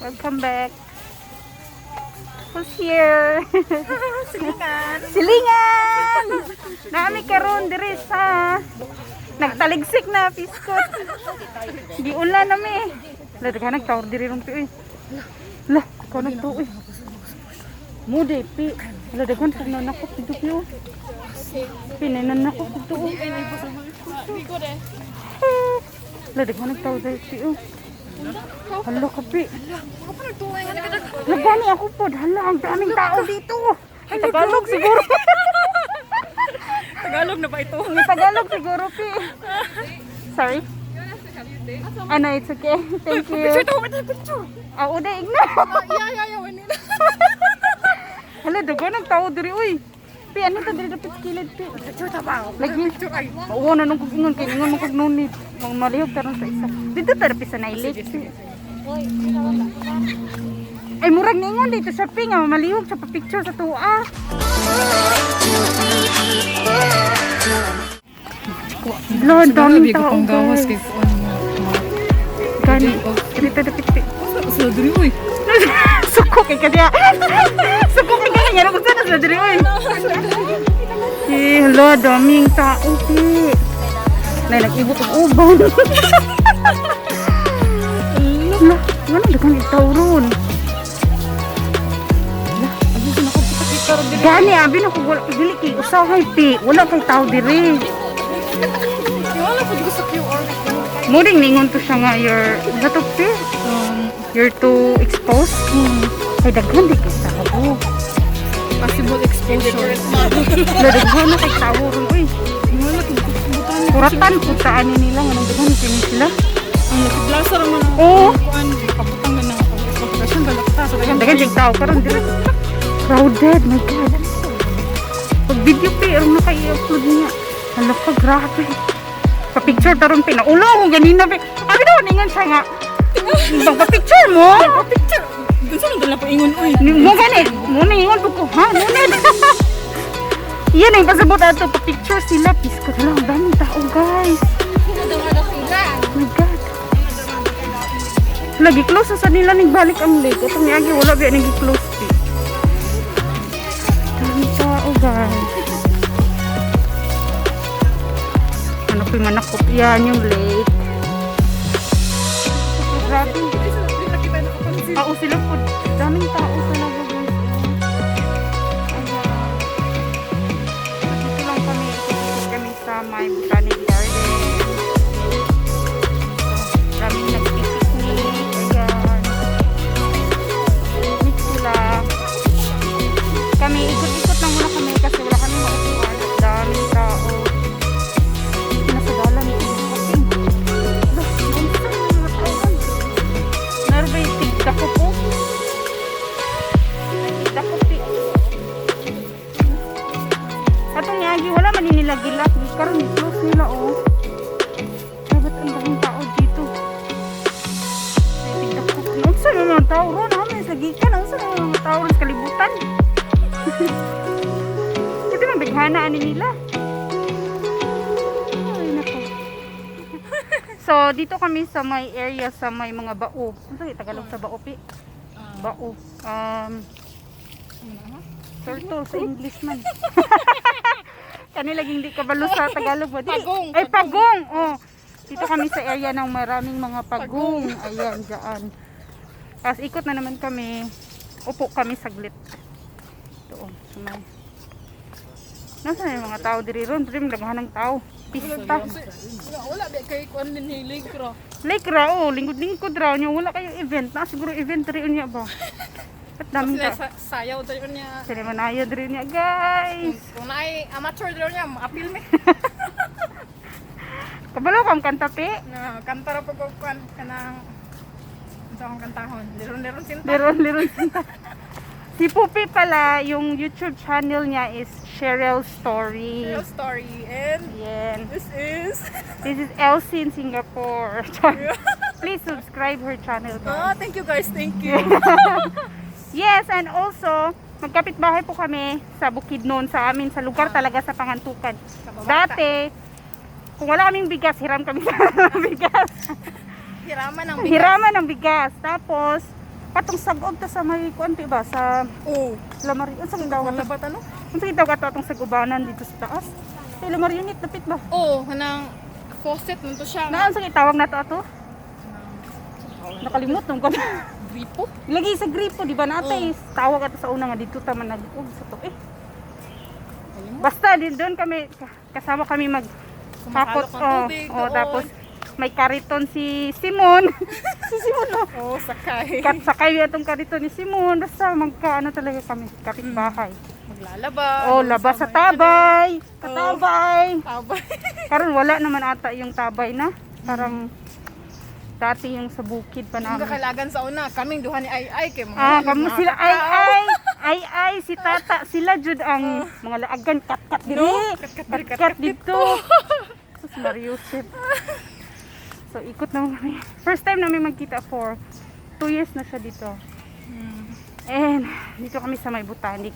Welcome back. Who's here? Silingan. Silingan! Nami karon diri sa nagtaligsik na piskot. Giula nami. La daghanag tawor diri ron pi. La, kono to uy. Mude pi. La daghan sa nanako dito pi. Pinanan nako dito. La daghan tawor diri pi. Hala ka pi. Lagani ako po. Hala, ang daming tao dito. Tagalog siguro. Tagalog na ba ito? Tagalog siguro, pi. Sorry? Ano, it's okay. Thank you. Picture. Uda, igna. Wanila. Hala, dago ng tao diri, uy. Pi, ano ta diri dapat kilid, pi? Picture ta ba? Lagi. Picture ay. Oo, nanong kong ingon. Kaya ingon mo kong nunit. Mga malihog taron sa isa. Dito tarapi sa nailik. Ay, murag ningon dito sa pi nga. Malihog sa pa-picture sa tuwa. Lo, daming tao, guys. Gani. Dito dapit, pi. Sa diri oy. Suko kay kadya. Suko kay kadya. Ano gusto na sa diri, uy. Hello, daming tao, pi. Nay, nag-ibot ang uban. Hala, wala dagang itaw ron. Gani, abi na kung wala dili kay usahay, pi. Wala kay tao diri. Wala po gusto sa QR. Muring ningon to siya nga, you're too exposed. Ay, daghan di kay tao. Possible exposure. Daghan na kay tao ron, uy. Wala po BOTANIC. Kuratan, putaan nila nga nang daghan kini sila. Ang blaster man. Oo. Kuan kaputang na pagkakasyon balakta sa Daghan kay tao karon diri. Crowded, my God. Pag video pi, ang naka-i-upload niya. Hala ka, grabe. Pa-picture taron pinaulo ko ganina pi. Abi daw ningan siya nga. Ibang pa-picture mo? Picture. Gusto mo dala pa ingon oy. Mo gani, mo ningon ko ha, nuned. Iyan ang pasabot ato pa-picture sila. Pisko lang, ang daming tao, guys. My God. Lagi close sa nila nagbalik ang lake. Itong niagi wala biya nagi-close pi. Daming tao, guys. Ano po yung manakop yan yung lake. Grabe. Tao sila po. Daming tao talaga, guys. Ayan. Dito lang kami. Ikot kami sa may Botanic Garden. Daming nag-picnic. Ayan. Picnic sila. Kami, ikot-ikot lang muna kami kasi wala kami maupuan. Daming tao. Nasa dalan ito. Narbay, tigdako po. Tigdako pi. Atong yagi, wala man nila gilak. Karoon, close nila, oh. Ay, ba't ang daming tao dito? Tigdako pi. Ang saan yung mga tao ron? Amin sa gikan. Ang saan yung mga tao ron sa kalibutan? Ito nang bighanaan nila. Ay, nako. So, dito kami sa may area sa may mga bao. Ano sa Tagalog sa bao, pi? Bao. Turtle sa English man. Kani laging di kabalo sa Tagalog ba? Pagong. Ay, pagong. Oh. Dito kami sa area ng maraming mga pagong. Ayan, dyan. Tapos ikot na naman kami. Upo kami saglit. Ito, oh. Sumay. Nasaan yung mga tao diri ron? Diri magdaghan ng tao. Pista. Wala ba kay kuan din ni Lake Ro. Lake ra, oh. Lingkod-lingkod raw niya. Wala kayo event. Na siguro event diri niya ba? At daming tao. Sayaw dayon niya. Sila manayo diri niya, guys. Kung naay amateur dayon niya, apil me. Kabalo kang kanta, pi? Na kanta ra pag kuan kanang sa akong kantahon. Liron-liron sinta. Liron sinta. Si Pupi pala, yung YouTube channel niya is Cheryl's Story. Real story and Yan. this is Elcie in Singapore. Please subscribe her channel, guys. thank you guys, thank you. Yes, and also, magkapit-bahay po kami sa Bukidnon, sa amin, sa lugar talaga sa Pangantukan. Dati, kung wala kaming bigas, hiram kami sa bigas. Hiraman ng bigas. Hiraman ng bigas. Tapos, Katong sagog ta sa may kuan ba sa Oo. Lamari. Unsa gitawag Wala ato? ba tano? Unsa gitawag ato atong sagubanan dito sa taas? Sa Lamarionit dapit ba? Oo, kanang faucet man to siya. Naan sa gitawag nato ato? Nakalimot nung kuan. Gripo. Lagi sa gripo, di ba natay? Tawag ato sa una nga dito ta man nag-ug sa to eh. Basta din doon kami kasama kami mag Sumakalok ng tubig doon. tapos may kariton si Simon. Si Simon no. Oo, sakay. Sakay atong kariton ni Simon. Basta magkaano talaga kami kapitbahay. Maglalaba. Labas sa tabay. Katabay. Tabay. Karon wala naman ata yung tabay na. Parang dati yung sa bukid pa Ang namin. kakalagan sa una, kaming duha ni Ay kay mga. Kamo sila ay si tata sila jud ang mga laagan kat dito. Kat dito. Sus Mariusip. So ikot na kami. First time namin magkita for 2 years na siya dito. And dito kami sa may botanic.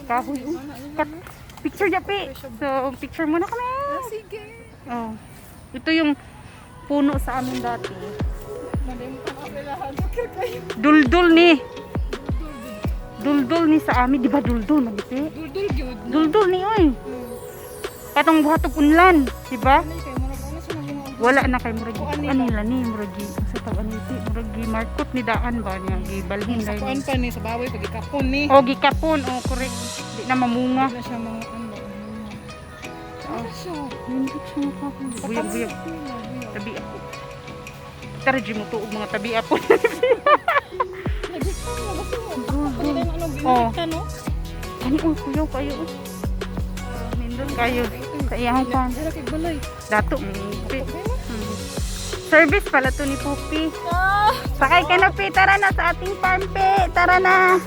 Kahoy. Picture Japi. So picture muna kami. Sige. Oh. Ito yung puno sa amin dati. Duldul ni. Duldul ni sa amin, di ba duldul magiti? Duldul gyud. Duldul ni oy. Katong buhatog unlan, di ba? Wala na kay muragi. Ano nila ni muragi sa tawag niti, muragi markot ni daan ba niya gibalhin Sa dai. kuan pa ni sa baboy pag ikapon ni. O gikapon, o correct. Di na mamunga. Na siya mga ano. Hindi siya makakong buyag-buyag. Tabi ako. Tara, di mo tuog mga tabi ako. Oh. Ani kuyaw kayo. Nindot kayo sa iyang pan. Dato. Service pala to ni Pupi. Sakay ka na, Pi. Tara na sa ating farm, Pi. Tara na.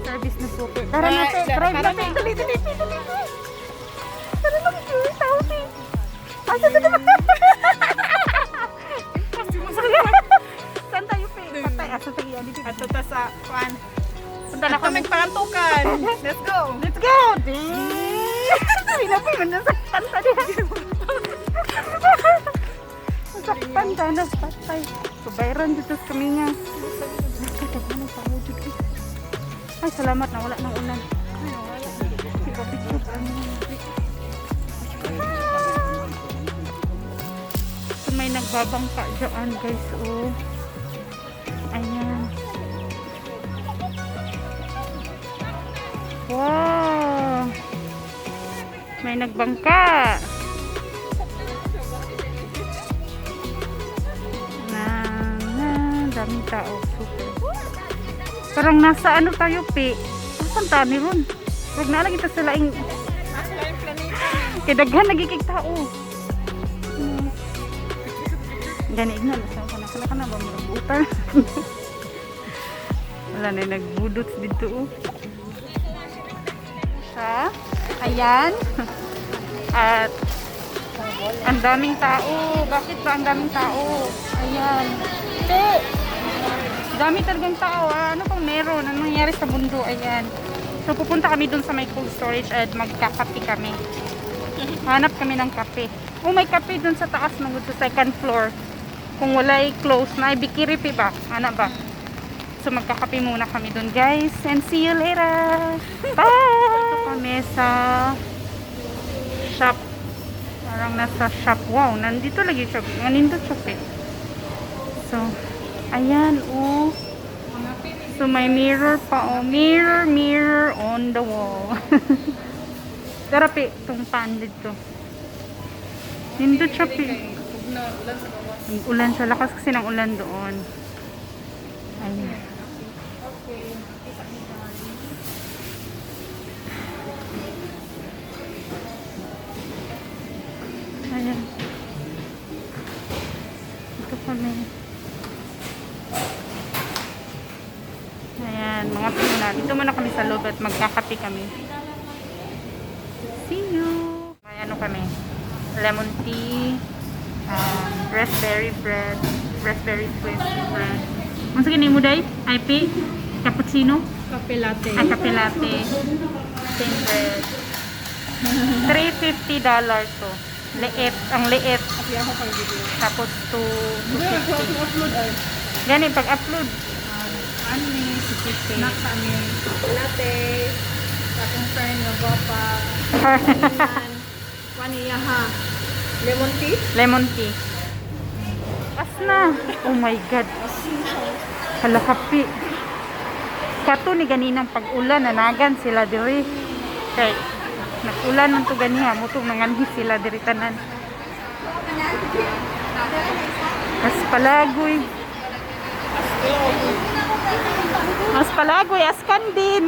Service na Pupi. Tara na, Pi. Drive na, Pi. Dali. Tara na, Pi. Tao, Pi. Asa na naman? Saan tayo, Pi? Patay. Asa tayo? Ato ta sa kuan. Punta na kami. Kaming pangantukan. Let's go. Let's go! Pinapi man na sakpan ta diha. Sakpan ta na patay. Subayran dito sa kami nga. Ay, salamat na wala nang ulan. So, may nagbabangka dyan guys. Oh. Ayan. Wow! May nagbangka. Daming tao. Super. Parang nasa ano tayo, Pi? Nasaan tayo ni Ron? Huwag na lang ito sa laing. Kadaghan nagikik tao. Gani, ignan. Saan ka na ba? Marabutan. Wala na nagbudot dito. Oh. Ha? Ayan. At ang daming tao. Bakit ba ang daming tao? Ayan. Dami talagang tao. Ano pang meron? Ano nangyari sa mundo? Ayan. So pupunta kami dun sa may cold storage at magkakape kami. Hanap kami ng kape. Oh, may kape dun sa taas ng sa second floor. Kung wala'y close na, bikiripi ba? Ano ba? So magkakape muna kami dun, guys. And see you later. Bye! Ito kami sa shop. Parang nasa shop. Wow, nandito lagi siya. Nandito shop eh. So, ayan, oh. So, may mirror pa, oh. Mirror on the wall. Tara, Pi. Itong pan dito. Nindot siya, Pi. Ulan sa lakas kasi ng ulan doon. Ayan. Ayan. Ito kami. Ayan, mga pina. Dito muna kami sa loob at magkakape kami. See you! May ano kami. Lemon tea. Raspberry bread. Raspberry sweet bread. Ano sa kinimo day? IP? Cappuccino? Kape latte. Kape latte. Same bread. $350 to. Liit. Ang liit. Siya ako pang video. Tapos to Upload ay. gani pag-upload. Ano ni? Snack sa amin. Latte. Sa akong friend nga bapa. Waniya ha. Lemon tea? Lemon tea. Pas na. Oh my God. Hala kapi. Kato ni ganinang pag-ulan, nanagan sila diri. Kay, nag-ulan man to ganiha, mutong nanganhi sila diri tanan. Mas palagoy. Mas palagoy, askan din.